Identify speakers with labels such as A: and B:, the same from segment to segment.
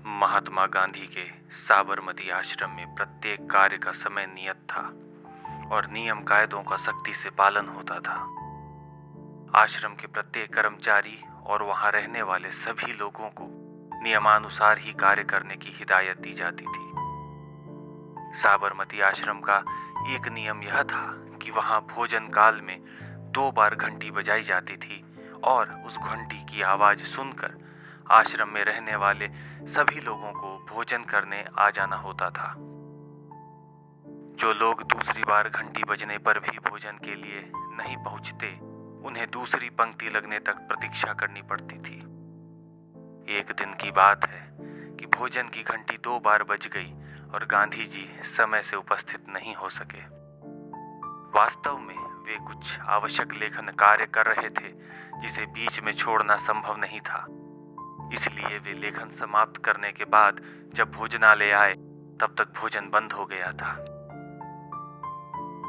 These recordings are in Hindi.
A: महात्मा गांधी के साबरमती आश्रम में प्रत्येक कार्य का समय नियत था और नियम कायदों का सख्ती से पालन होता था। आश्रम के प्रत्येक कर्मचारी और वहां रहने वाले सभी लोगों को नियमानुसार ही कार्य करने की हिदायत दी जाती थी। साबरमती आश्रम का एक नियम यह था कि वहां भोजन काल में 2 बार घंटी बजाई जाती थी और उस घंटी की आवाज सुनकर आश्रम में रहने वाले सभी लोगों को भोजन करने आ जाना होता था। जो लोग दूसरी बार घंटी बजने पर भी भोजन के लिए नहीं पहुंचते, उन्हें दूसरी पंक्ति लगने तक प्रतीक्षा करनी पड़ती थी। एक दिन की बात है कि भोजन की घंटी 2 बार बज गई और गांधी जी समय से उपस्थित नहीं हो सके। वास्तव में वे कुछ आवश्यक लेखन कार्य कर रहे थे जिसे बीच में छोड़ना संभव नहीं था। इसलिए वे लेखन समाप्त करने के बाद जब भोजनालय आए तब तक भोजन बंद हो गया था।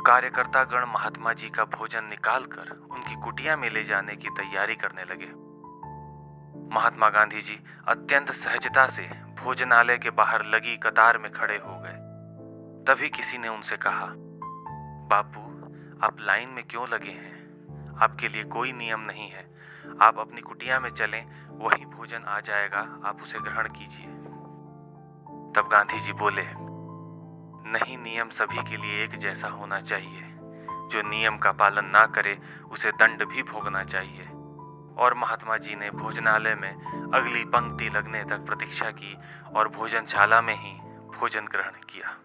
A: कार्यकर्तागण महात्मा जी का भोजन निकालकर उनकी कुटिया में ले जाने की तैयारी करने लगे। महात्मा गांधी जी अत्यंत सहजता से भोजनालय के बाहर लगी कतार में खड़े हो गए। तभी किसी ने उनसे कहा, बापू, आप लाइन में क्यों लगे हैं? आपके लिए कोई नियम नहीं है। आप अपनी कुटिया में चलें, वही भोजन आ जाएगा, आप उसे ग्रहण कीजिए। तब गांधी जी बोले, नहीं, नियम सभी के लिए एक जैसा होना चाहिए। जो नियम का पालन ना करे उसे दंड भी भोगना चाहिए। और महात्मा जी ने भोजनालय में अगली पंक्ति लगने तक प्रतीक्षा की और भोजनशाला में ही भोजन ग्रहण किया।